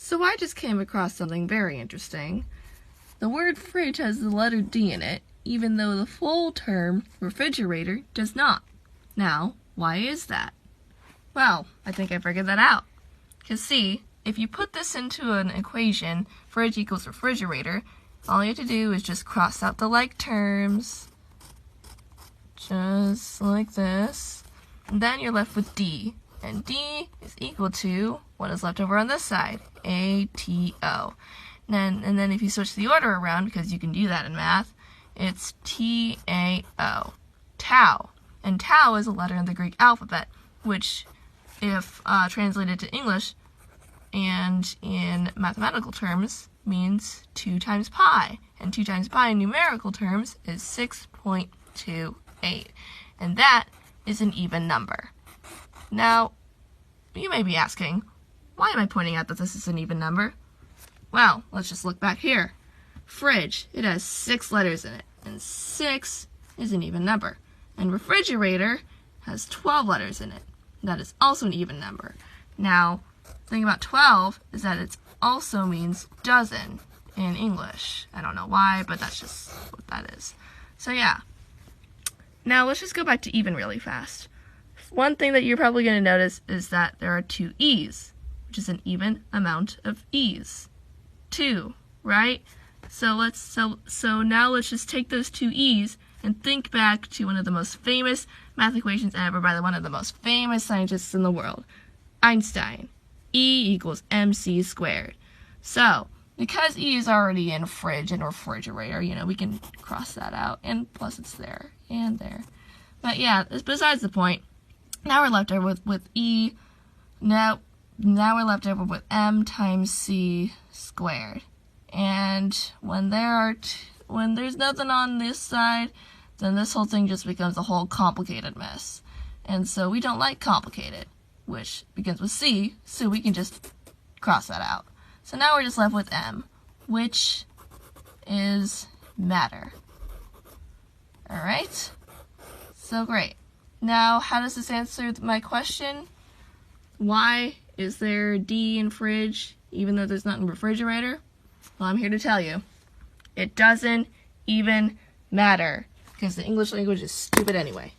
So I just came across something very interesting. The word fridge has the letter D in it, even though the full term refrigerator does not. Now, why is that? Well, I think I figured that out. Because see, if you put this into an equation, fridge equals refrigerator, all you have to do is just cross out the like terms, just like this, and then you're left with D. And D is equal to what is left over on this side, ATO. And then if you switch the order around, because you can do that in math, it's TAO, tau. And tau is a letter in the Greek alphabet, which, if translated to English and in mathematical terms, means 2 times pi. And 2 times pi in numerical terms is 6.28. And that is an even number. Now, you may be asking, why am I pointing out that this is an even number? Well, let's just look back here. Fridge, it has 6 letters in it, and 6 is an even number. And refrigerator has 12 letters in it. That is also an even number. Now, the thing about 12 is that it also means dozen in English. I don't know why, but that's just what that is. So yeah. Now let's just go back to even really fast. One thing that you're probably going to notice is that there are 2 E's, which is an even amount of E's. 2, right? So now let's just take those 2 E's and think back to one of the most famous math equations ever by one of the most famous scientists in the world, Einstein. E equals mc squared. So, because E is already in fridge and refrigerator, we can cross that out, and plus it's there and there. But yeah, besides the point. Now we're left over with E. Now we're left over with m times c squared. And when there's nothing on this side, then this whole thing just becomes a whole complicated mess. And so we don't like complicated, which begins with C, so we can just cross that out. So now we're just left with M, which is matter. Alright? So great. Now, how does this answer my question? Why is there D in fridge, even though there's not in refrigerator? Well, I'm here to tell you. It doesn't even matter, because the English language is stupid anyway.